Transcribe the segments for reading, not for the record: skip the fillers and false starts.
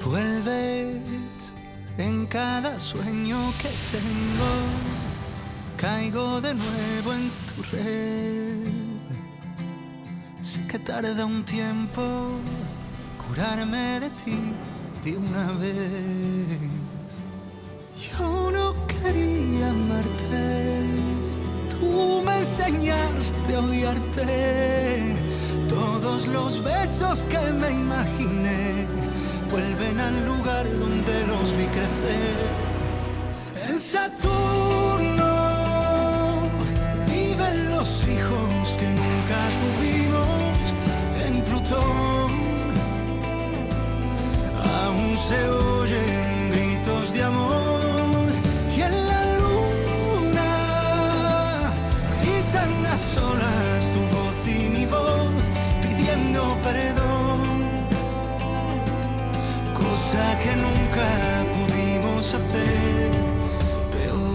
Vuelves en cada sueño que tengo, caigo de nuevo en tu red. Sé que tarda un tiempo curarme de ti de una vez. Yo no quería amarte, tú me enseñaste a odiarte. Todos los besos que me imaginé vuelven al lugar donde los vi crecer. En Saturno viven los hijos que nunca tuvimos. En Plutón aún se oyen gritos de amor. Y en la luna gritan a solas tu voz y mi voz pidiendo perdón, cosa que nunca pudimos hacer peor.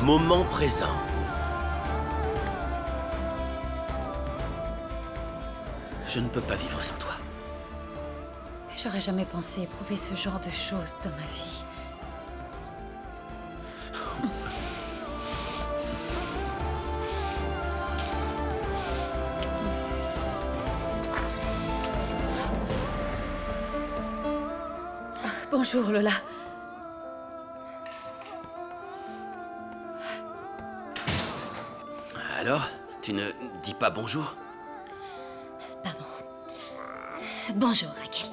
Moment présent. Je ne peux pas vivre sans toi. J'aurais jamais pensé éprouver ce genre de choses dans ma vie. Bonjour, Lola. Alors, tu ne dis pas bonjour? Pardon. Bonjour, Raquel.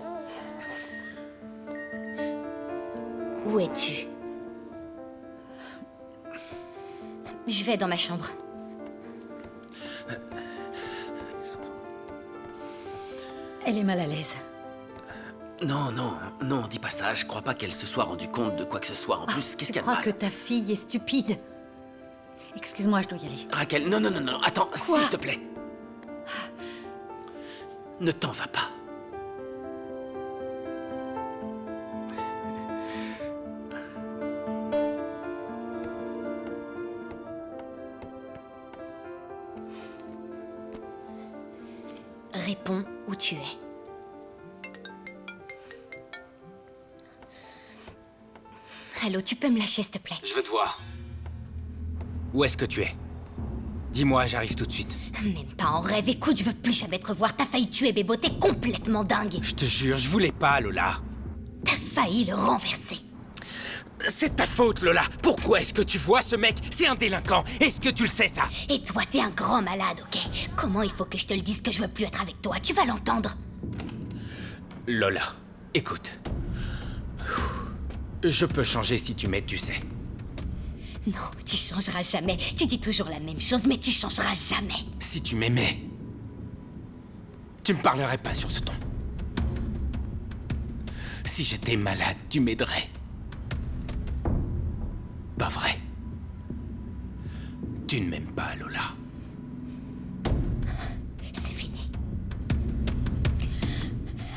Où es-tu? Je vais dans ma chambre. Elle est mal à l'aise. Non, dis pas ça. Je crois pas qu'elle se soit rendue compte de quoi que ce soit. En plus, qu'est-ce qu'elle a de Tu crois mal? que ta fille est stupide? Excuse-moi, je dois y aller. Raquel, non, attends, Quoi? s'il te plaît. Ne t'en va pas. Réponds où tu es. Allô, tu peux me lâcher, s'il te plaît? Je veux te voir. Où est-ce que tu es? Dis-moi, j'arrive tout de suite. Même pas en rêve. Écoute, je veux plus jamais te revoir. T'as failli tuer Bébo, t'es complètement dingue. Je te jure, je voulais pas, Lola. T'as failli le renverser. C'est ta faute, Lola. Pourquoi est-ce que tu vois ce mec? C'est un délinquant. Est-ce que tu le sais, ça? Et toi, t'es un grand malade, ok? Comment il faut que je te le dise que je veux plus être avec toi? Tu vas l'entendre. Lola, écoute. Je peux changer si tu m'aides, tu sais. Non, tu changeras jamais. Tu dis toujours la même chose, mais tu changeras jamais. Si tu m'aimais, tu me parlerais pas sur ce ton. Si j'étais malade, tu m'aiderais. Pas vrai. Tu ne m'aimes pas, Lola. C'est fini.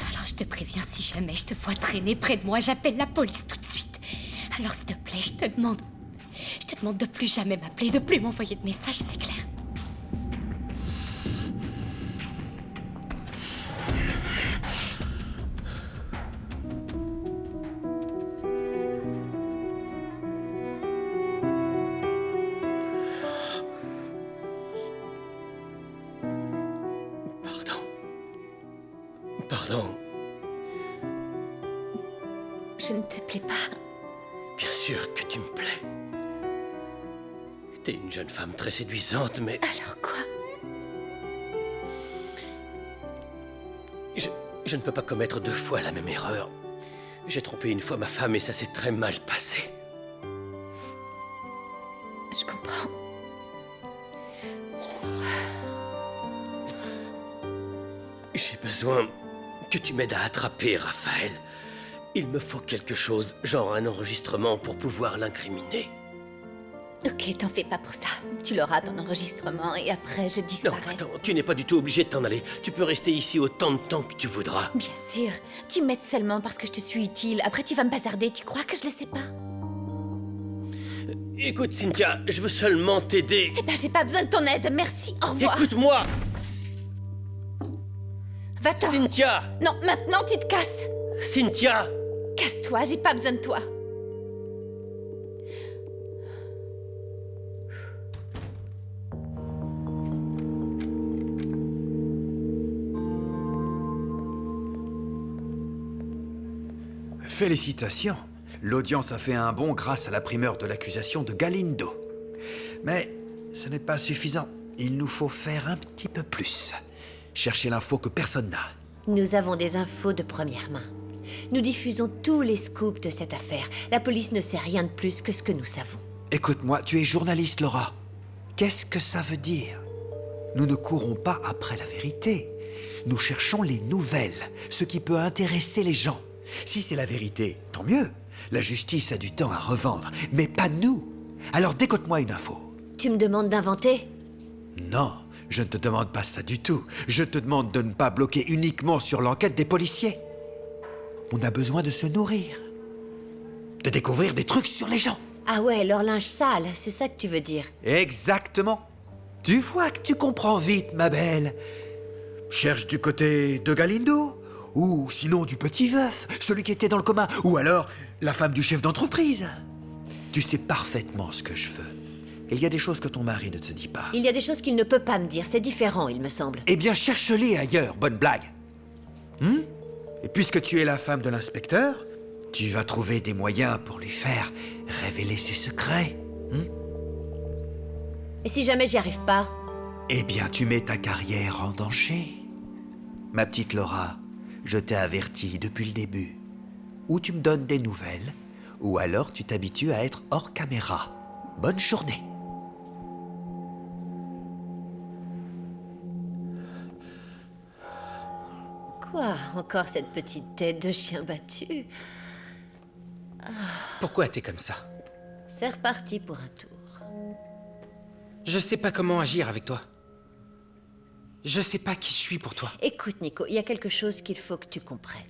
Alors je te préviens, si jamais je te vois traîner près de moi, j'appelle la police tout de suite. Alors s'il te plaît, je te demande de plus jamais m'appeler, de plus m'envoyer de messages, c'est clair. Pardon. Je ne te plais pas. Bien sûr que tu me plais. T'es une jeune femme très séduisante, mais... Alors quoi? Je ne peux pas commettre 2 fois la même erreur. J'ai trompé une fois ma femme et ça s'est très mal passé. Je comprends. J'ai besoin que tu m'aides à attraper Raphaël. Il me faut quelque chose, genre un enregistrement pour pouvoir l'incriminer. Ok, t'en fais pas pour ça. Tu l'auras ton enregistrement et après je Non, disparais. attends, tu n'es pas du tout obligé de t'en aller. Tu peux rester ici autant de temps que tu voudras. Bien sûr, tu m'aides seulement parce que je te suis utile. Après tu vas me bazarder, tu crois que je le sais pas? Écoute, Cynthia, je veux seulement t'aider. Eh ben j'ai pas besoin de ton aide, merci, au revoir. Écoute-moi, Va-t'en. Cynthia! Non, maintenant tu te casses. Cynthia! Casse-toi, j'ai pas besoin de toi. Félicitations. L'audience a fait un bond grâce à la primeur de l'accusation de Galindo. Mais ce n'est pas suffisant. Il nous faut faire un petit peu plus. Chercher l'info que personne n'a. Nous avons des infos de première main. Nous diffusons tous les scoops de cette affaire. La police ne sait rien de plus que ce que nous savons. Écoute-moi, tu es journaliste, Laura. Qu'est-ce que ça veut dire? Nous ne courons pas après la vérité. Nous cherchons les nouvelles, ce qui peut intéresser les gens. Si c'est la vérité, tant mieux. La justice a du temps à revendre, mais pas nous. Alors décote-moi une info. Tu me demandes d'inventer? Non, je ne te demande pas ça du tout. Je te demande de ne pas bloquer uniquement sur l'enquête des policiers. On a besoin de se nourrir. De découvrir des trucs sur les gens. Ah ouais, leur linge sale, c'est ça que tu veux dire? Exactement. Tu vois que tu comprends vite, ma belle. Cherche du côté de Galindo, ou sinon du petit veuf, celui qui était dans le coma, ou alors la femme du chef d'entreprise. Tu sais parfaitement ce que je veux. Il y a des choses que ton mari ne te dit pas. Il y a des choses qu'il ne peut pas me dire, c'est différent, il me semble. Eh bien, cherche-les ailleurs, bonne blague. Et puisque tu es la femme de l'inspecteur, tu vas trouver des moyens pour lui faire révéler ses secrets. Et si jamais j'y arrive pas? Eh bien, tu mets ta carrière en danger. Ma petite Laura, je t'ai averti depuis le début. Ou tu me donnes des nouvelles, ou alors tu t'habitues à être hors caméra. Bonne journée. Quoi? Encore cette petite tête de chien battu? Pourquoi t'es comme ça? C'est reparti pour un tour. Je sais pas comment agir avec toi. Je sais pas qui je suis pour toi. Écoute, Nico, il y a quelque chose qu'il faut que tu comprennes.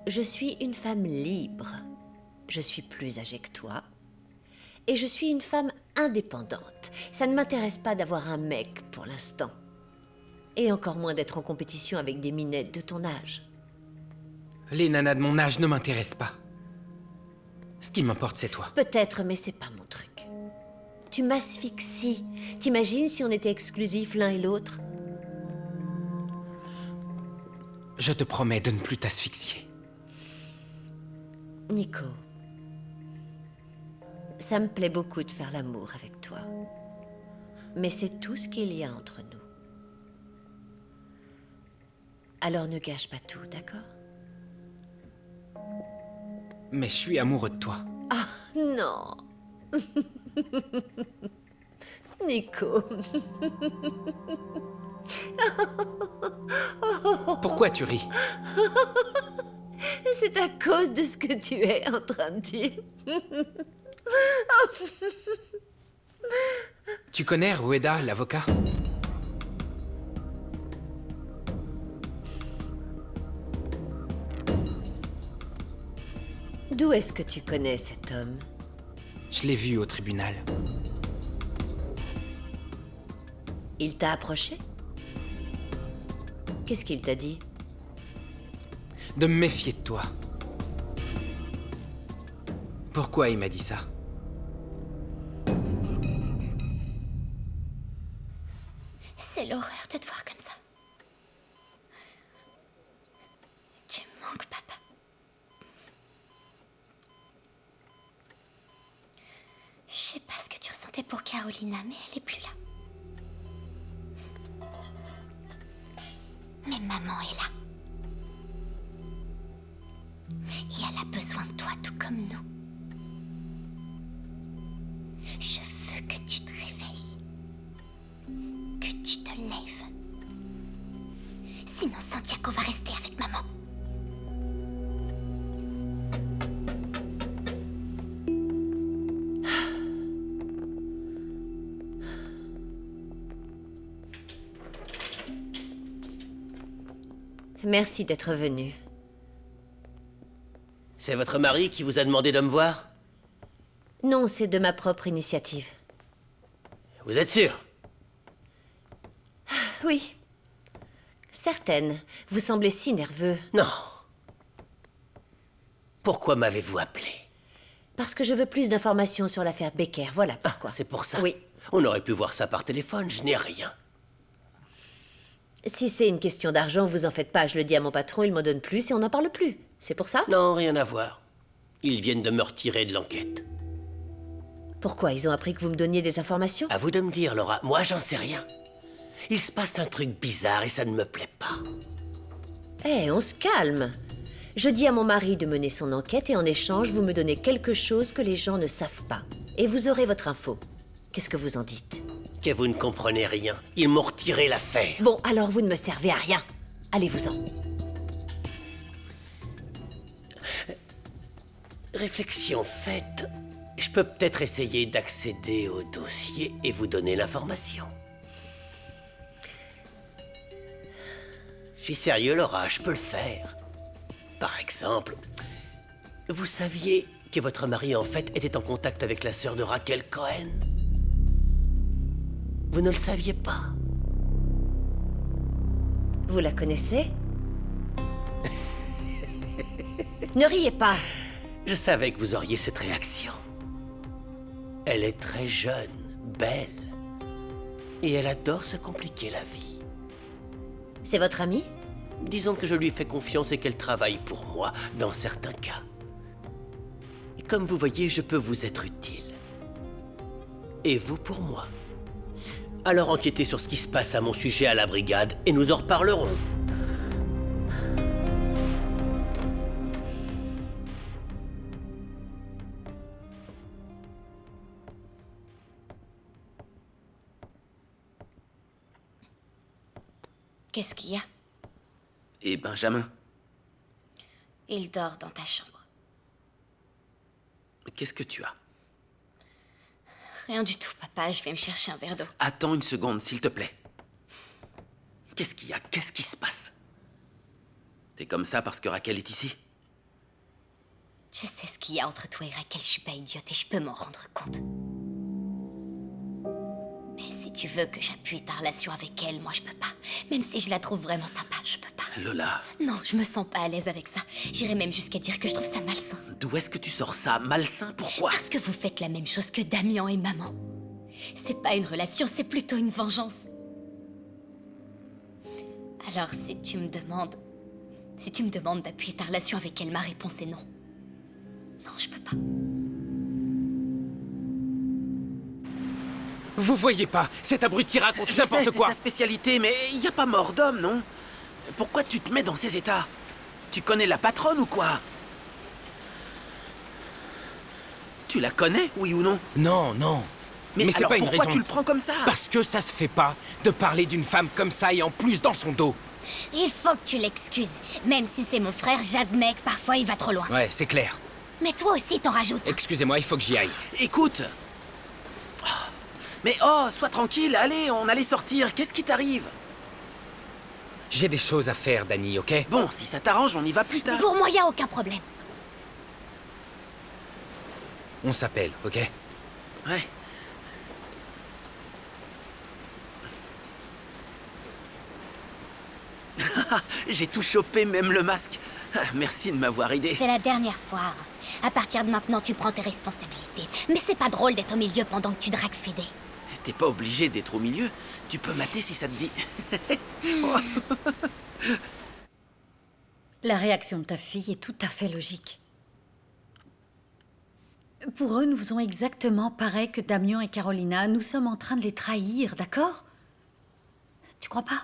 Je suis une femme libre. Je suis plus âgée que toi. Et je suis une femme indépendante. Ça ne m'intéresse pas d'avoir un mec pour l'instant. Et encore moins d'être en compétition avec des minettes de ton âge. Les nanas de mon âge ne m'intéressent pas. Ce qui m'importe, c'est toi. Peut-être, mais c'est pas mon truc. Tu m'asphyxies. T'imagines si on était exclusifs l'un et l'autre? Je te promets de ne plus t'asphyxier. Nico, ça me plaît beaucoup de faire l'amour avec toi. Mais c'est tout ce qu'il y a entre nous. Alors ne gâche pas tout, d'accord? Mais je suis amoureux de toi. Ah, non. Nico. Pourquoi tu ris? C'est à cause de ce que tu es en train de dire. Tu connais Rueda, l'avocat? D'où est-ce que tu connais cet homme? Je l'ai vu au tribunal. Il t'a approché? Qu'est-ce qu'il t'a dit? De me méfier de toi. Pourquoi il m'a dit ça? C'est l'horreur de te voir comme ça. Tu me manques, papa. Je sais pas ce que tu ressentais pour Carolina, mais elle est plus là. Mais maman est là. Et elle a besoin de toi tout comme nous. Je veux que tu te réveilles. Que tu te lèves. Sinon Santiago va rester Merci d'être venu. C'est votre mari qui vous a demandé de me voir? Non, c'est de ma propre initiative. Vous êtes sûr? Oui. Certaine. Vous semblez si nerveux. Non. Pourquoi m'avez-vous appelé? Parce que je veux plus d'informations sur l'affaire Becker, voilà Ah, pourquoi. c'est pour ça? Oui. On aurait pu voir ça par téléphone, je n'ai rien. Si c'est une question d'argent, vous en faites pas. Je le dis à mon patron, il m'en donne plus et on n'en parle plus. C'est pour ça? Non, rien à voir. Ils viennent de me retirer de l'enquête. Pourquoi? Ils ont appris que vous me donniez des informations? À vous de me dire, Laura. Moi, j'en sais rien. Il se passe un truc bizarre et ça ne me plaît pas. Eh, on se calme. Je dis à mon mari de mener son enquête et en échange, vous me donnez quelque chose que les gens ne savent pas. Et vous aurez votre info. Qu'est-ce que vous en dites? Que vous ne comprenez rien. Ils m'ont retiré l'affaire. Bon, alors vous ne me servez à rien. Allez-vous-en. Réflexion faite, je peux peut-être essayer d'accéder au dossier et vous donner l'information. Je suis sérieux, Laura, je peux le faire. Par exemple, vous saviez que votre mari, en fait, était en contact avec la sœur de Raquel Cohen? Vous ne le saviez pas? Vous la connaissez? Ne riez pas. Je savais que vous auriez cette réaction. Elle est très jeune, belle, et elle adore se compliquer la vie. C'est votre amie? Disons que je lui fais confiance et qu'elle travaille pour moi, dans certains cas. Et comme vous voyez, je peux vous être utile. Et vous pour moi. Alors enquêtez sur ce qui se passe à mon sujet à la brigade et nous en reparlerons. Qu'est-ce qu'il y a? Et Benjamin? Il dort dans ta chambre. Qu'est-ce que tu as? Rien du tout, papa. Je vais me chercher un verre d'eau. Attends une seconde, s'il te plaît. Qu'est-ce qu'il y a? Qu'est-ce qui se passe? T'es comme ça parce que Raquel est ici? Je sais ce qu'il y a entre toi et Raquel. Je suis pas idiote et je peux m'en rendre compte. Mais si tu veux que j'appuie ta relation avec elle, moi je peux pas. Même si je la trouve vraiment sympa, je peux pas. Lola, Non, je me sens pas à l'aise avec ça. J'irais même jusqu'à dire que je trouve ça malsain. d'où est-ce que tu sors ça? Malsain? Pourquoi? Parce que vous faites la même chose que Damien et maman. C'est pas une relation, c'est plutôt une vengeance. Alors si tu me demandes d'appuyer ta relation avec elle, ma réponse est non. Non, je peux pas. Vous voyez pas? Cet abruti raconte n'importe quoi! C'est sa spécialité, mais il n'y a pas mort d'homme, non? Pourquoi tu te mets dans ces états? Tu connais la patronne ou quoi? Tu la connais, oui ou non? Non, non. Mais c'est alors pas une pourquoi raison. tu le prends comme ça? Parce que ça se fait pas de parler d'une femme comme ça et en plus dans son dos. Il faut que tu l'excuses. Même si c'est mon frère, j'admets que parfois il va trop loin. Ouais, c'est clair. Mais toi aussi t'en rajoutes. Excusez-moi, il faut que j'y aille. Écoute. Mais oh, sois tranquille, allez, on allait sortir, qu'est-ce qui t'arrive? J'ai des choses à faire, Danny, ok? Bon, si ça t'arrange, on y va plus tard. Pour moi, y a aucun problème. On s'appelle, ok? Ouais. J'ai tout chopé, même le masque. Merci de m'avoir aidé. C'est la dernière fois. À partir de maintenant, tu prends tes responsabilités. Mais c'est pas drôle d'être au milieu pendant que tu dragues Fédé. T'es pas obligé d'être au milieu. Tu peux mater si ça te dit. La réaction de ta fille est tout à fait logique. Pour eux, nous faisons exactement pareil que Damien et Carolina. Nous sommes en train de les trahir, d'accord? Tu crois pas?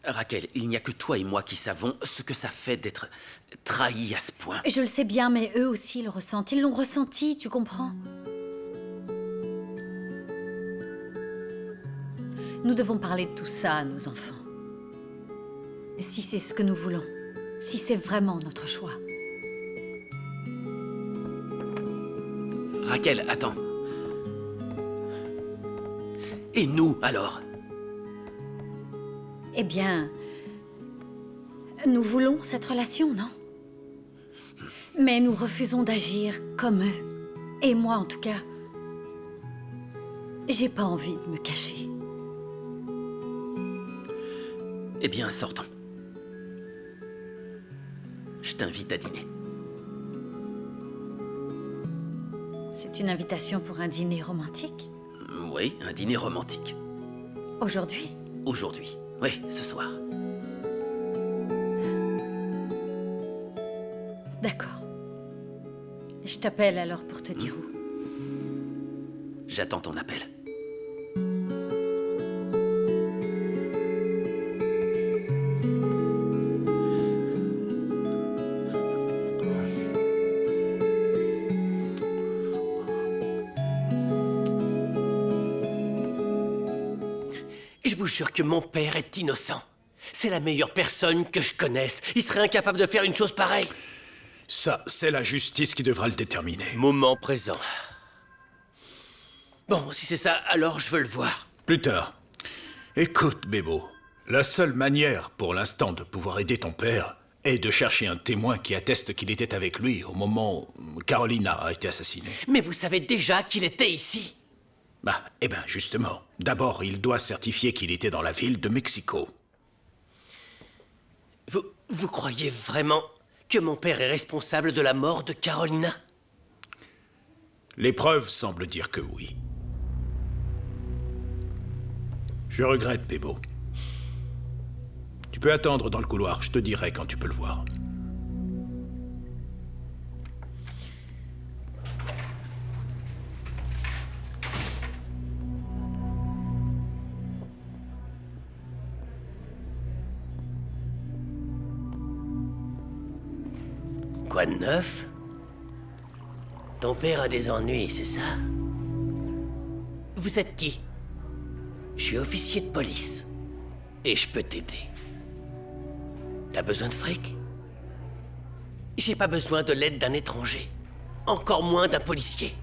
Raquel, il n'y a que toi et moi qui savons ce que ça fait d'être trahi à ce point. Je le sais bien, mais eux aussi le ressentent. Ils l'ont ressenti, tu comprends? Nous devons parler de tout ça à nos enfants. Si c'est ce que nous voulons. Si c'est vraiment notre choix. Raquel, attends. Et nous, alors? Eh bien, Nous voulons cette relation, non? Mais nous refusons d'agir comme eux. Et moi, en tout cas, j'ai pas envie de me cacher. Eh bien, sortons. Je t'invite à dîner. C'est une invitation pour un dîner romantique? Oui, un dîner romantique. Aujourd'hui? Aujourd'hui. Oui, ce soir. D'accord. Je t'appelle alors pour te dire où. J'attends ton appel. Je vous jure que mon père est innocent. C'est la meilleure personne que je connaisse. Il serait incapable de faire une chose pareille. Ça, c'est la justice qui devra le déterminer. Moment présent. Bon, si c'est ça, alors je veux le voir. Plus tard. Écoute, Bébo. La seule manière, pour l'instant, de pouvoir aider ton père est de chercher un témoin qui atteste qu'il était avec lui au moment où Carolina a été assassinée. Mais vous savez déjà qu'il était ici. Eh ben, justement. D'abord, il doit certifier qu'il était dans la ville de Mexico. Vous croyez vraiment que mon père est responsable de la mort de Carolina? Les preuves semblent dire que oui. Je regrette, Bébo. Tu peux attendre dans le couloir, je te dirai quand tu peux le voir. Quoi de neuf? Ton père a des ennuis, c'est ça? Vous êtes qui? Je suis officier de police. Et je peux t'aider. T'as besoin de fric? J'ai pas besoin de l'aide d'un étranger. Encore moins d'un policier.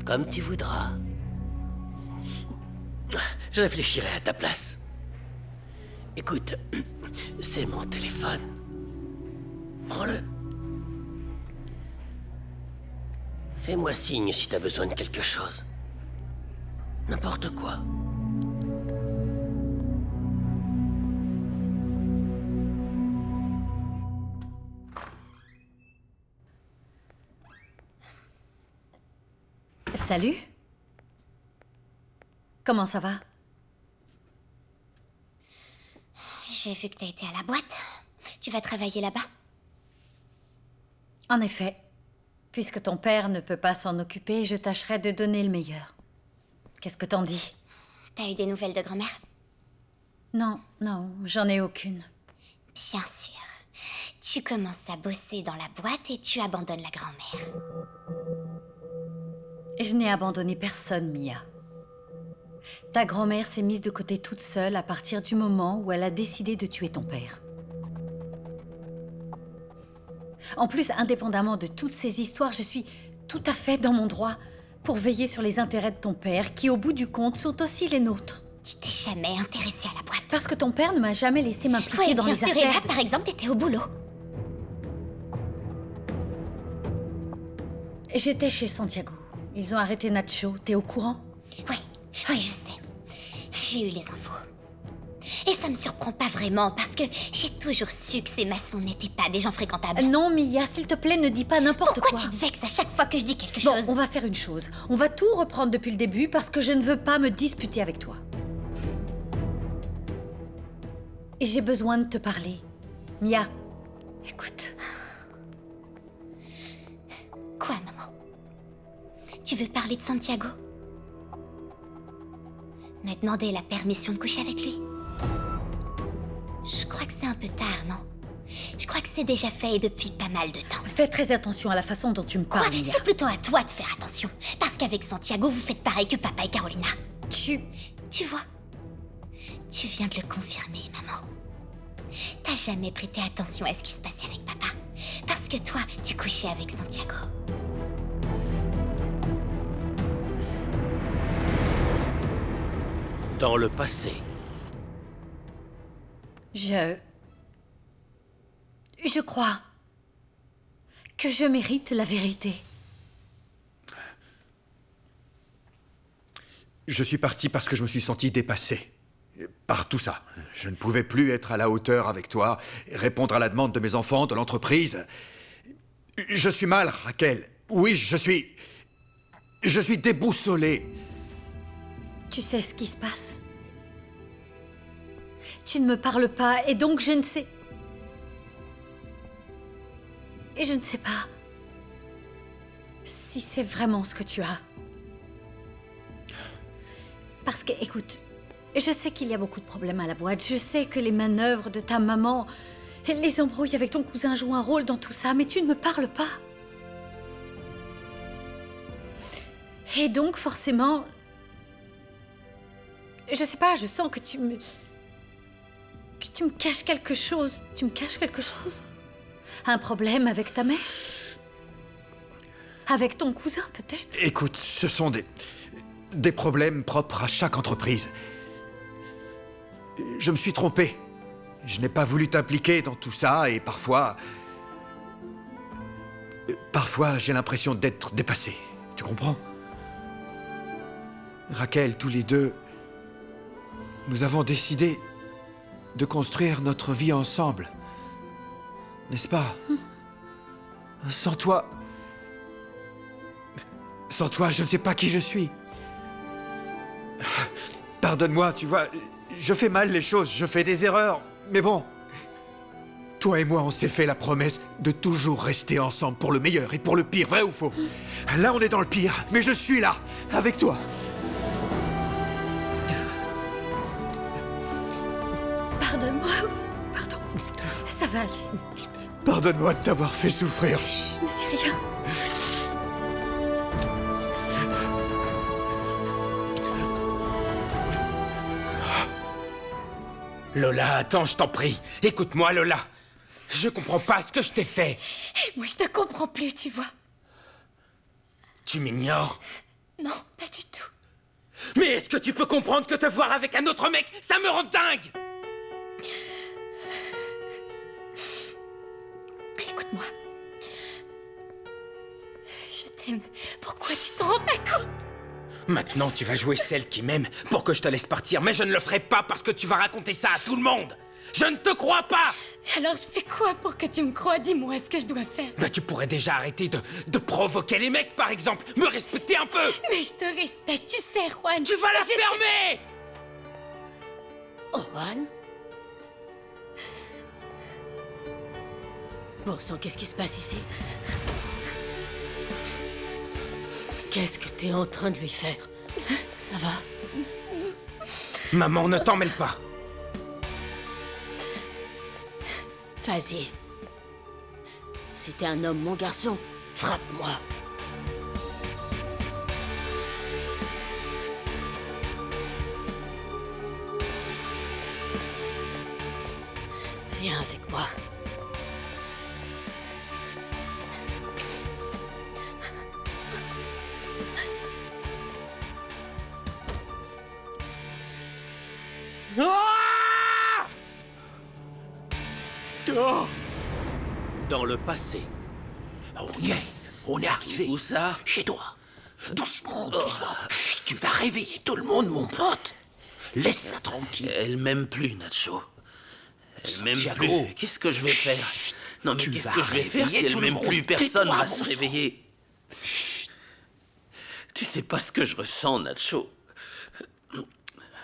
Comme tu voudras. Je réfléchirai à ta place. Écoute, c'est mon téléphone. Prends-le. Fais-moi signe si t'as besoin de quelque chose. N'importe quoi. Salut. Comment ça va? J'ai vu que t'as été à la boîte. Tu vas travailler là-bas? En effet. Puisque ton père ne peut pas s'en occuper, je tâcherai de donner le meilleur. Qu'est-ce que t'en dis? T'as eu des nouvelles de grand-mère? Non, j'en ai aucune. Bien sûr. Tu commences à bosser dans la boîte et tu abandonnes la grand-mère. Je n'ai abandonné personne, Mia. Ta grand-mère s'est mise de côté toute seule à partir du moment où elle a décidé de tuer ton père. En plus, indépendamment de toutes ces histoires, je suis tout à fait dans mon droit pour veiller sur les intérêts de ton père, qui au bout du compte sont aussi les nôtres. Tu t'es jamais intéressée à la boîte. Parce que ton père ne m'a jamais laissé m'impliquer dans les bien sûr, affaires. et là, par exemple, t'étais au boulot. J'étais chez Santiago. Ils ont arrêté Nacho. T'es au courant? Oui, je sais. J'ai eu les infos. Et ça me surprend pas vraiment, parce que j'ai toujours su que ces maçons n'étaient pas des gens fréquentables. Non, Mia, s'il te plaît, ne dis pas n'importe quoi. Pourquoi tu te vexes à chaque fois que je dis quelque Bon, chose? on va faire une chose. On va tout reprendre depuis le début parce que je ne veux pas me disputer avec toi. J'ai besoin de te parler. Mia, écoute. Quoi, maman? Tu veux parler de Santiago? Me demander la permission de coucher avec lui? Je crois que c'est un peu tard, non? Je crois que c'est déjà fait et depuis pas mal de temps. Fais très attention à la façon dont tu me Quoi? parles, Mia. C'est plutôt à toi de faire attention. Parce qu'avec Santiago, vous faites pareil que papa et Carolina. Tu vois? Tu viens de le confirmer, maman. T'as jamais prêté attention à ce qui se passait avec papa. Parce que toi, tu couchais avec Santiago. Dans le passé. Je crois que je mérite la vérité. Je suis parti parce que je me suis senti dépassé. Par tout ça. Je ne pouvais plus être à la hauteur avec toi, répondre à la demande de mes enfants, de l'entreprise. Je suis mal, Raquel. Oui, je suis déboussolé. Tu sais ce qui se passe. Tu ne me parles pas et donc je ne sais... Et je ne sais pas si c'est vraiment ce que tu as. Parce que, écoute, je sais qu'il y a beaucoup de problèmes à la boîte. Je sais que les manœuvres de ta maman et les embrouilles avec ton cousin jouent un rôle dans tout ça, mais tu ne me parles pas. Et donc, forcément... Je sais pas, je sens que tu me caches quelque chose. Tu me caches quelque chose? Un problème avec ta mère? Avec ton cousin, peut-être? Écoute, ce sont des problèmes propres à chaque entreprise. Je me suis trompé. Je n'ai pas voulu t'impliquer dans tout ça et parfois j'ai l'impression d'être dépassé. Tu comprends? Raquel, tous les deux, nous avons décidé de construire notre vie ensemble. N'est-ce pas? Sans toi, je ne sais pas qui je suis. Pardonne-moi, tu vois, je fais mal les choses, je fais des erreurs. Mais bon, toi et moi, on s'est fait la promesse de toujours rester ensemble pour le meilleur et pour le pire, vrai ou faux? Là, on est dans le pire, mais je suis là, avec toi. Pardonne-moi. Pardon. Ça va aller. Pardonne-moi de t'avoir fait souffrir. Je ne dis rien. Lola, attends, je t'en prie. Écoute-moi, Lola. Je comprends pas ce que je t'ai fait. Et moi, je te comprends plus, tu vois. Tu m'ignores? Non, pas du tout. Mais est-ce que tu peux comprendre que te voir avec un autre mec, ça me rend dingue? Écoute-moi. Je t'aime. Pourquoi tu t'en rends pas compte? Maintenant, tu vas jouer celle qui m'aime pour que je te laisse partir, mais je ne le ferai pas parce que tu vas raconter ça à tout le monde. Je ne te crois pas! Alors je fais quoi pour que tu me crois? Dis-moi ce que je dois faire. Bah tu pourrais déjà arrêter de provoquer les mecs, par exemple. Me respecter un peu. Mais je te respecte, tu sais, Juan. Tu vas la fermer! Oh, Juan? Bon sang, qu'est-ce qui se passe ici? Qu'est-ce que t'es en train de lui faire? Ça va? Maman, ne t'en mêle pas. Vas-y. Si t'es un homme, mon garçon, frappe-moi. Viens avec moi. Dans le passé. On est arrivé. Où ça? Chez toi. Doucement, doucement. Chut, tu vas réveiller tout le monde, mon pote. Laisse ça tranquille. Elle m'aime plus, Nacho. Elle m'aime Santiago. plus. Qu'est-ce que je vais faire? Non, mais Tu qu'est-ce vas que je vais faire si réveiller elle tout le m'aime monde. plus? Personne Tais-toi, va bon se sang. réveiller. Chut. Tu sais pas ce que je ressens, Nacho.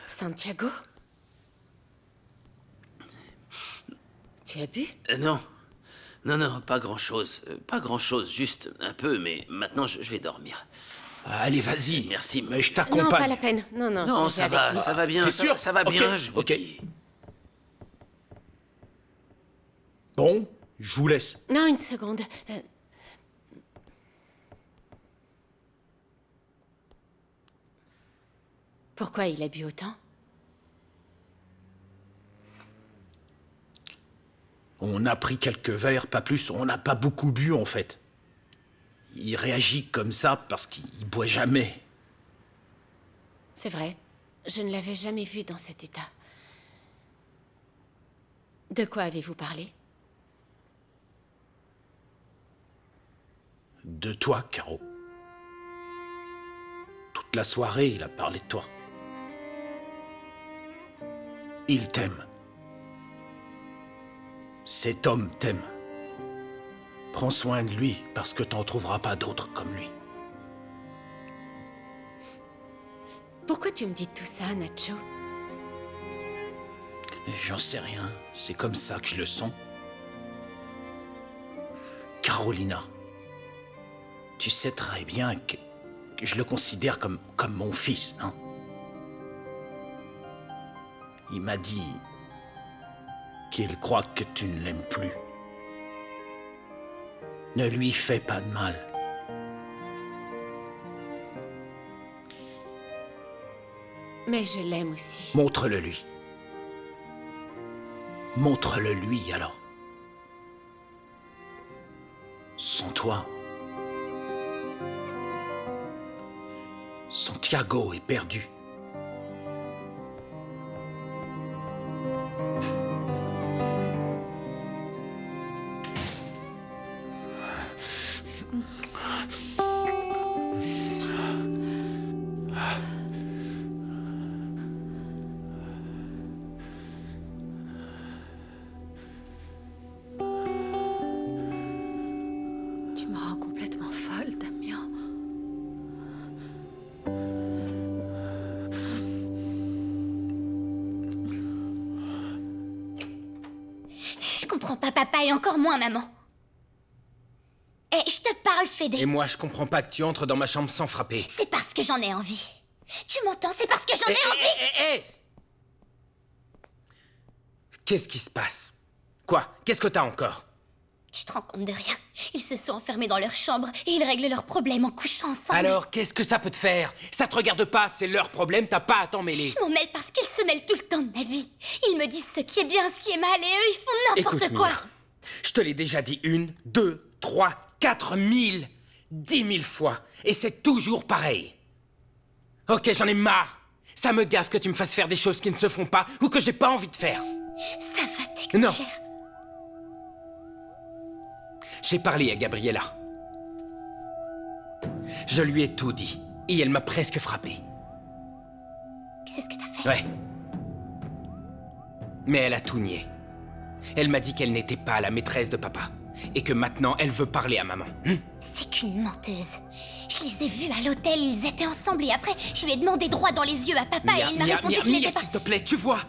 Santiago? Tu as bu? Non. Non, pas grand-chose. Pas grand-chose, juste un peu, mais maintenant je vais dormir. Allez, vas-y. Merci, Mais je Non, pas t'accompagne. la peine. Non, Non, je ça vais avec va, vous. ça va bien. T'es ça sûr? va, ça va Ok, bien, je vous ok. dis. Bon, je vous laisse. Non, une seconde. Pourquoi il a bu autant? On a pris quelques verres, pas plus. On n'a pas beaucoup bu, en fait. Il réagit comme ça parce qu'il boit jamais. C'est vrai. Je ne l'avais jamais vu dans cet état. De quoi avez-vous parlé? De toi, Caro. Toute la soirée, il a parlé de toi. Il t'aime. Cet homme t'aime. Prends soin de lui, parce que t'en trouveras pas d'autres comme lui. Pourquoi tu me dis tout ça, Nacho? J'en sais rien. C'est comme ça que je le sens. Carolina. Tu sais très bien que je le considère comme mon fils, hein? Il m'a dit qu'il croit que tu ne l'aimes plus. Ne lui fais pas de mal. Mais je l'aime aussi. Montre-le lui. Montre-le lui, alors. Sans toi, Santiago est perdu. Tu me rends complètement folle, Damien. Je comprends pas papa et encore moins maman. Eh, je te parle, Fédé. Et moi, je comprends pas que tu entres dans ma chambre sans frapper. C'est parce que j'en ai envie. Tu m'entends? C'est parce que j'en ai envie. Qu'est-ce qui se passe? Quoi? Qu'est-ce que t'as encore? Tu te rends compte de rien? Ils se sont enfermés dans leur chambre et ils règlent leurs problèmes en couchant ensemble. Alors, qu'est-ce que ça peut te faire? Ça te regarde pas, c'est leur problème, t'as pas à t'en mêler. Je m'en mêle parce qu'ils se mêlent tout le temps de ma vie. Ils me disent ce qui est bien, ce qui est mal et eux, ils font n'importe Écoute, quoi. Mia, je te l'ai déjà dit 1, 2, 3, 4 000, 10 000 fois. Et c'est toujours pareil. Ok, j'en ai marre. Ça me gaffe que tu me fasses faire des choses qui ne se font pas ou que j'ai pas envie de faire. Ça va, t'exagères. J'ai parlé à Gabriella. Je lui ai tout dit. Et elle m'a presque frappé. C'est ce que t'as fait? Ouais. Mais elle a tout nié. Elle m'a dit qu'elle n'était pas la maîtresse de papa. Et que maintenant, elle veut parler à maman. C'est qu'une menteuse. Je les ai vus à l'hôtel, ils étaient ensemble et après, je lui ai demandé droit dans les yeux à papa et il m'a répondu qu'il n'était pas... s'il te plaît, tu vois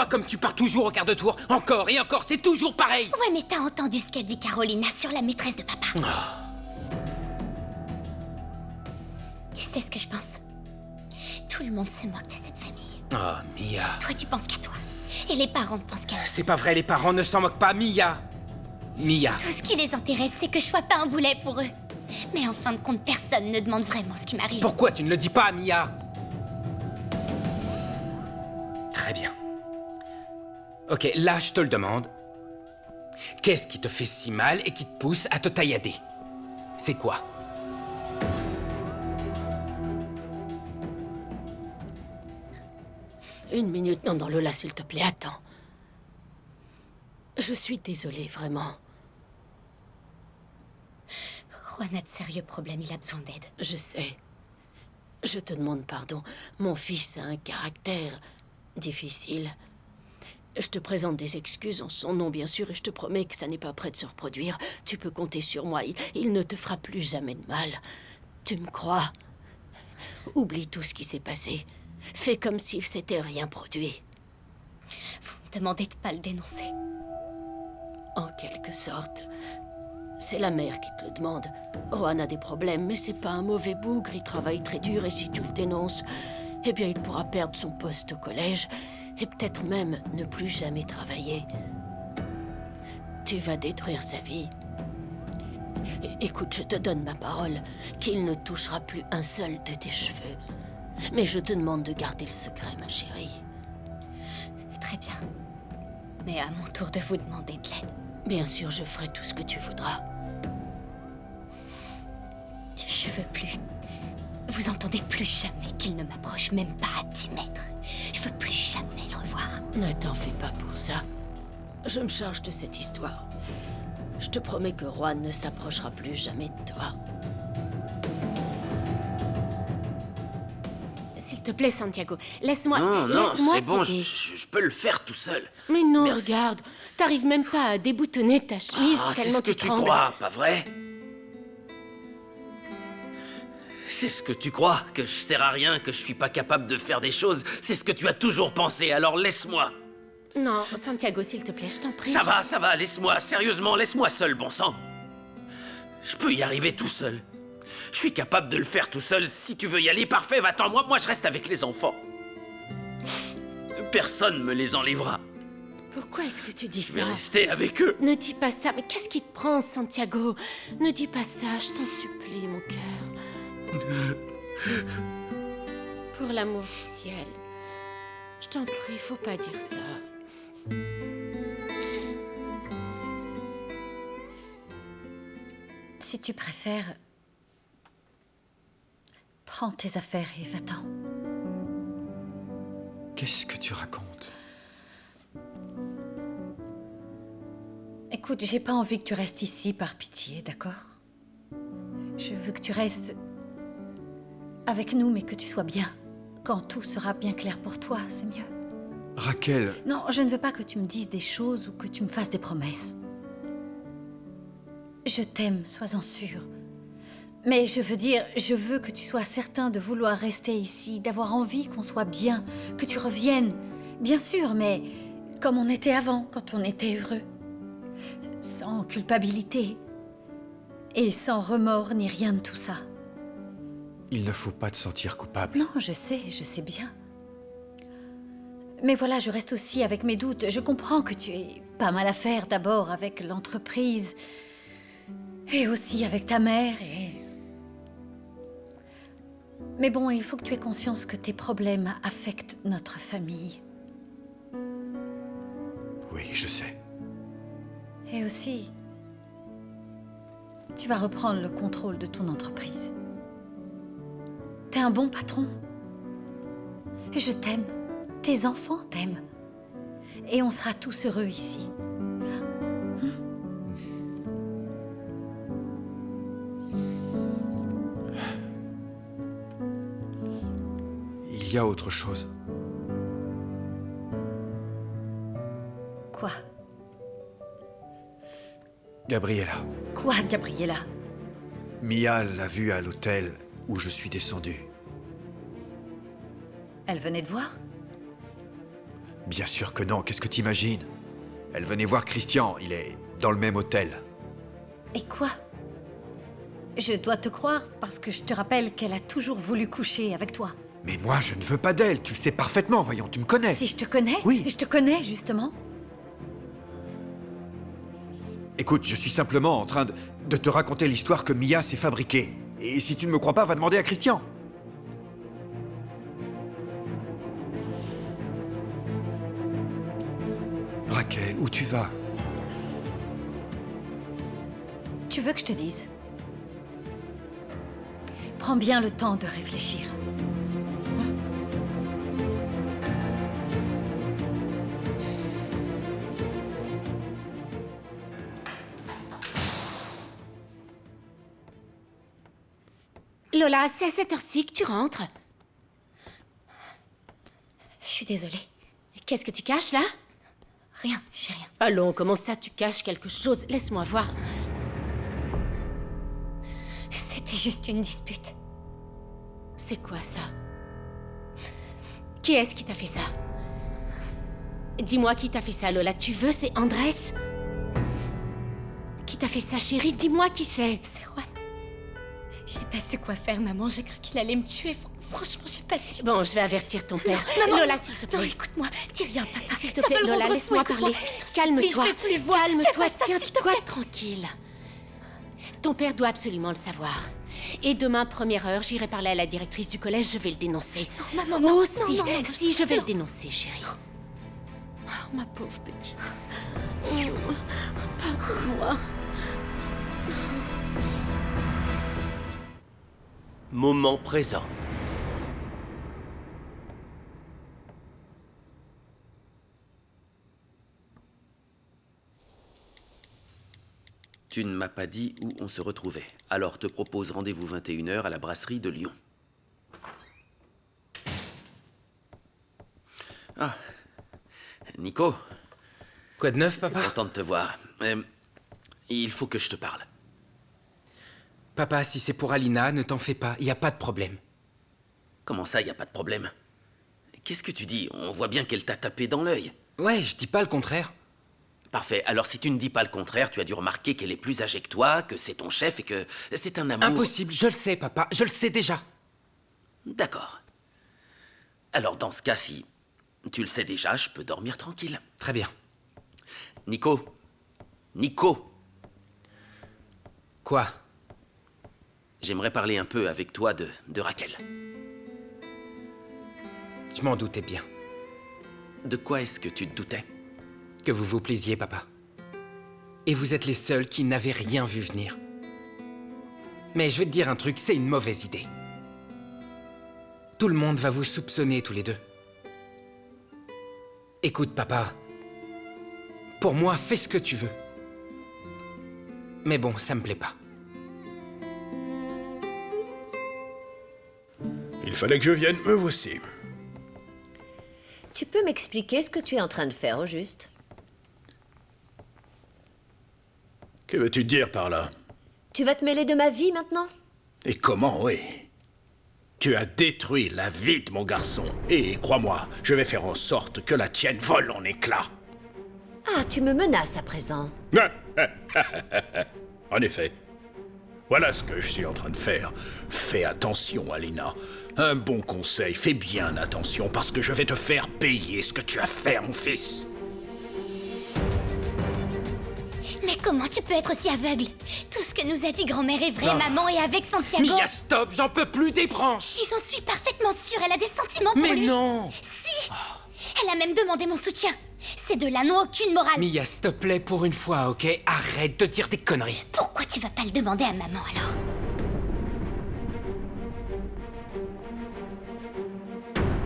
comme tu pars toujours au quart de tour. Encore et encore, c'est toujours pareil. Ouais, mais t'as entendu ce qu'a dit Carolina sur la maîtresse de papa. Tu sais ce que je pense? Tout le monde se moque de cette famille. Oh, Mia. Toi, tu penses qu'à toi. Et les parents pensent qu'à eux. C'est pas vrai, les parents ne s'en moquent pas, Mia. Mia. Tout ce qui les intéresse, c'est que je sois pas un boulet pour eux. Mais en fin de compte, personne ne demande vraiment ce qui m'arrive. Pourquoi tu ne le dis pas, Mia? Très bien. Ok, là, je te le demande. Qu'est-ce qui te fait si mal et qui te pousse à te taillader? C'est quoi? Une minute, non, Lola, s'il te plaît, attends. Je suis désolée, vraiment. Juan a de sérieux problèmes, il a besoin d'aide. Je sais. Je te demande pardon. Mon fils a un caractère difficile. Je te présente des excuses en son nom, bien sûr, et je te promets que ça n'est pas prêt de se reproduire. Tu peux compter sur moi. Il ne te fera plus jamais de mal. Tu me crois? Oublie tout ce qui s'est passé. Fais comme s'il s'était rien produit. Vous me demandez de pas le dénoncer. En quelque sorte. C'est la mère qui te le demande. Juan a des problèmes, mais c'est pas un mauvais bougre. Il travaille très dur et si tu le dénonces, eh bien, il pourra perdre son poste au collège et peut-être même ne plus jamais travailler. Tu vas détruire sa vie. Écoute, je te donne ma parole qu'il ne touchera plus un seul de tes cheveux. Mais je te demande de garder le secret, ma chérie. Très bien. Mais à mon tour de vous demander de l'aide. Bien sûr, je ferai tout ce que tu voudras. Je veux plus. Vous entendez plus jamais qu'il ne m'approche même pas à 10 mètres. Je veux plus jamais le revoir. Ne t'en fais pas pour ça. Je me charge de cette histoire. Je te promets que Juan ne s'approchera plus jamais de toi. S'il te plaît, Santiago, laisse-moi... Non, laisse-moi c'est bon, t'aider. je peux le faire tout seul. Mais non, Merci. regarde, t'arrives même pas à déboutonner ta chemise Ah, c'est tellement ce que tu tu trembles. crois, pas vrai? C'est ce que tu crois, que je sers à rien, que je suis pas capable de faire des choses. C'est ce que tu as toujours pensé, alors laisse-moi. Non, Santiago, s'il te plaît, je t'en prie. Ça va, laisse-moi, sérieusement, laisse-moi seul, bon sang. Je peux y arriver tout seul. Je suis capable de le faire tout seul. Si tu veux y aller, parfait, va-t'en. Moi, je reste avec les enfants. Personne me les enlèvera. Pourquoi est-ce que tu dis Je vais ça? rester avec eux. Ne dis pas ça, mais qu'est-ce qui te prend, Santiago? Ne dis pas ça, je t'en supplie, mon cœur. Pour l'amour du ciel, je t'en prie, faut pas dire ça. Si tu préfères, prends tes affaires et va-t'en. Qu'est-ce que tu racontes? Écoute, j'ai pas envie que tu restes ici par pitié, d'accord? Je veux que tu restes avec nous, mais que tu sois bien. Quand tout sera bien clair pour toi, c'est mieux. Raquel, Non, je ne veux pas que tu me dises des choses ou que tu me fasses des promesses. Je t'aime, sois-en sûr. Mais je veux dire, je veux que tu sois certain de vouloir rester ici, d'avoir envie qu'on soit bien, que tu reviennes. Bien sûr, mais comme on était avant, quand on était heureux. Sans culpabilité. Et sans remords ni rien de tout ça. il ne faut pas te sentir coupable. Non, je sais bien. Mais voilà, je reste aussi avec mes doutes. Je comprends que tu aies pas mal à faire d'abord avec l'entreprise. Et aussi avec ta mère et... Mais bon, il faut que tu aies conscience que tes problèmes affectent notre famille. Oui, je sais. Et aussi, tu vas reprendre le contrôle de ton entreprise. T'es un bon patron. Et je t'aime. Tes enfants t'aiment. Et on sera tous heureux ici. Il y a autre chose. Quoi? Gabriella. Quoi, Gabriella? Mia l'a vue à l'hôtel où je suis descendu. Elle venait te voir? Bien sûr que non, qu'est-ce que t'imagines? Elle venait voir Christian, il est dans le même hôtel. Et quoi? Je dois te croire parce que je te rappelle qu'elle a toujours voulu coucher avec toi. Mais moi, je ne veux pas d'elle, tu le sais parfaitement, voyons, tu me connais. Si je te connais? Oui. Je te connais, justement. Écoute, je suis simplement en train de te raconter l'histoire que Mia s'est fabriquée. Et si tu ne me crois pas, va demander à Christian. Raquel, où tu vas? Tu veux que je te dise? Prends bien le temps de réfléchir. Lola, c'est à cette heure-ci que tu rentres. Je suis désolée. Qu'est-ce que tu caches, là? Rien, j'ai rien. Allons, comment ça, tu caches quelque chose? Laisse-moi voir. C'était juste une dispute. C'est quoi, ça? Qui est-ce qui t'a fait ça? Dis-moi qui t'a fait ça, Lola. Tu veux, c'est Andrés? Qui t'a fait ça, chérie? Dis-moi qui c'est. C'est Juan. J'ai pas su quoi faire, maman. J'ai cru qu'il allait me tuer. Franchement, j'ai pas su. Bon, je vais avertir ton père. Maman, Lola, s'il te plaît. Non, écoute-moi. Dis rien, papa. S'il te Ça plaît, va le Lola, rendre laisse-moi fou, écoute-moi. parler. Je te Calme-toi. supplie, je vais plus voir. Calme-toi, Fais pas ça, s'il te tiens-toi plaît. tranquille. Ton père doit absolument le savoir. Et demain, première heure, j'irai parler à la directrice du collège, je vais le dénoncer. Non, maman, non. Oh, non, si, non, non, si, je vais le dénoncer, chérie. Oh, ma pauvre petite. Oh, pardonne-moi. Moment présent. Tu ne m'as pas dit où on se retrouvait. Alors te propose rendez-vous 21 h à la brasserie de Lyon. Ah. Nico. Quoi de neuf, papa? Content de te voir. Il faut que je te parle. Papa, si c'est pour Alina, ne t'en fais pas, y a pas de problème. Comment ça, y a pas de problème? Qu'est-ce que tu dis? On voit bien qu'elle t'a tapé dans l'œil. Ouais, je dis pas le contraire. Parfait. Alors si tu ne dis pas le contraire, tu as dû remarquer qu'elle est plus âgée que toi, que c'est ton chef et que c'est un amour... Impossible, je le sais, papa, je le sais déjà. D'accord. Alors dans ce cas, si tu le sais déjà, je peux dormir tranquille. Très bien. Nico. Nico. Quoi? J'aimerais parler un peu avec toi de Raquel. Je m'en doutais bien. De quoi est-ce que tu te doutais? Que vous vous plaisiez, papa. Et vous êtes les seuls qui n'avaient rien vu venir. Mais je vais te dire un truc, c'est une mauvaise idée. Tout le monde va vous soupçonner tous les deux. Écoute, papa. Pour moi, fais ce que tu veux. Mais bon, ça me plaît pas. Il fallait que je vienne, me voici. Tu peux m'expliquer ce que tu es en train de faire, au juste? Que veux-tu dire par là? Tu vas te mêler de ma vie, maintenant? Et comment, oui? Tu as détruit la vie de mon garçon. Et crois-moi, je vais faire en sorte que la tienne vole en éclats. Ah, tu me menaces à présent. En effet. Voilà ce que je suis en train de faire. Fais attention, Alina. Un bon conseil, fais bien attention, parce que je vais te faire payer ce que tu as fait à mon fils. Mais comment tu peux être aussi aveugle? Tout ce que nous a dit grand-mère est vrai, maman est avec Santiago. Mia, stop, j'en peux plus des branches. Et j'en suis parfaitement sûre, elle a des sentiments pour lui. Mais non. Si. Elle a même demandé mon soutien. Ces deux-là n'ont aucune morale. Mia, s'il te plaît, pour une fois, ok? Arrête de dire des conneries. Pourquoi tu vas pas le demander à maman, alors?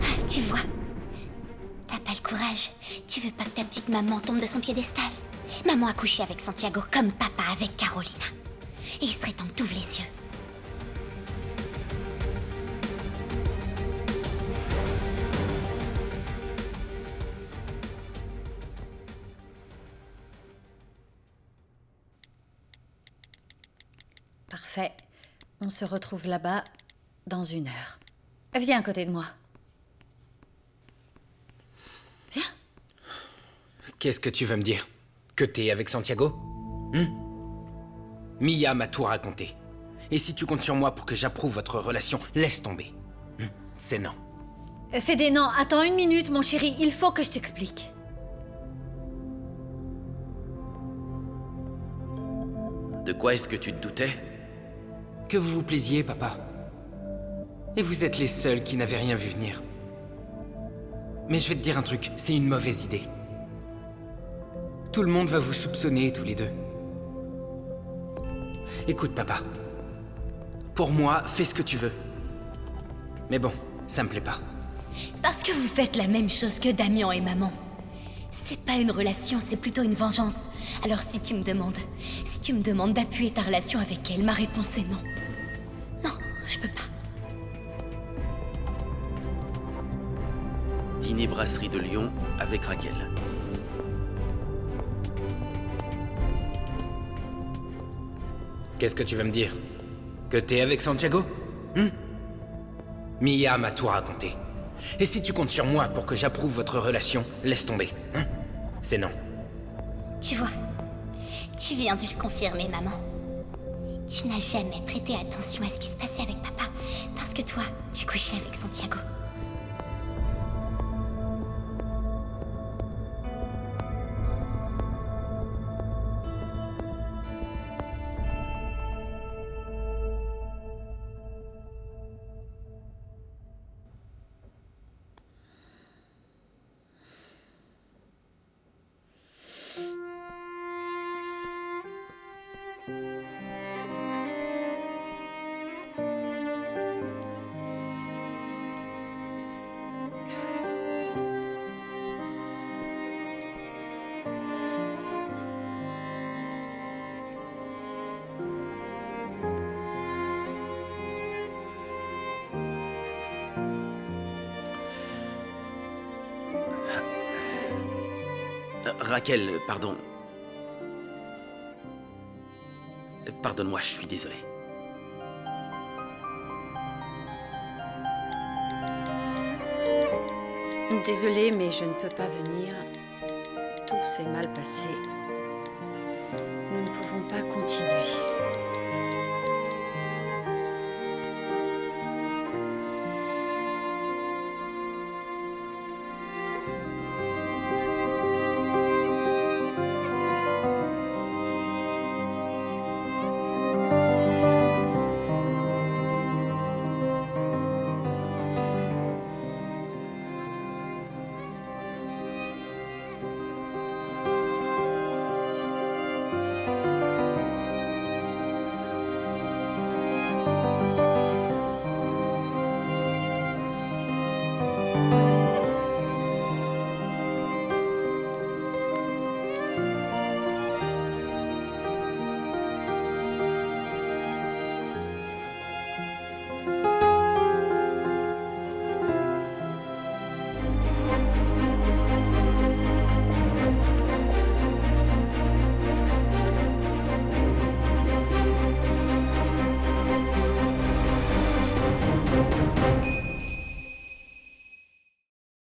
Ah, tu vois? T'as pas le courage. Tu veux pas que ta petite maman tombe de son piédestal. Maman a couché avec Santiago comme papa avec Carolina. Et il serait temps que t'ouvres les yeux. Parfait. On se retrouve là-bas dans 1 heure. Viens à côté de moi. Viens. Qu'est-ce que tu veux me dire? Que t'es avec Santiago? Mia m'a tout raconté. Et si tu comptes sur moi pour que j'approuve votre relation, laisse tomber. C'est non. Fédé, non, attends 1 minute, mon chéri. Il faut que je t'explique. De quoi est-ce que tu te doutais? Que vous vous plaisiez, papa. Et vous êtes les seuls qui n'avaient rien vu venir. Mais je vais te dire un truc, c'est une mauvaise idée. Tout le monde va vous soupçonner, tous les deux. Écoute, papa. Pour moi, fais ce que tu veux. Mais bon, ça me plaît pas. Parce que vous faites la même chose que Damien et maman. C'est pas une relation, c'est plutôt une vengeance. Alors si tu me demandes d'appuyer ta relation avec elle, ma réponse est non. Non, je peux pas. Dîner brasserie de Lyon avec Raquel. Qu'est-ce que tu veux me dire? Que t'es avec Santiago? Mia m'a tout raconté. Et si tu comptes sur moi pour que j'approuve votre relation, laisse tomber. C'est non. Tu vois, tu viens de le confirmer, maman. Tu n'as jamais prêté attention à ce qui se passait avec papa, parce que toi, tu couchais avec Santiago. Raquel, pardon. Pardonne-moi, je suis désolé. Désolée, mais je ne peux pas venir. Tout s'est mal passé. Nous ne pouvons pas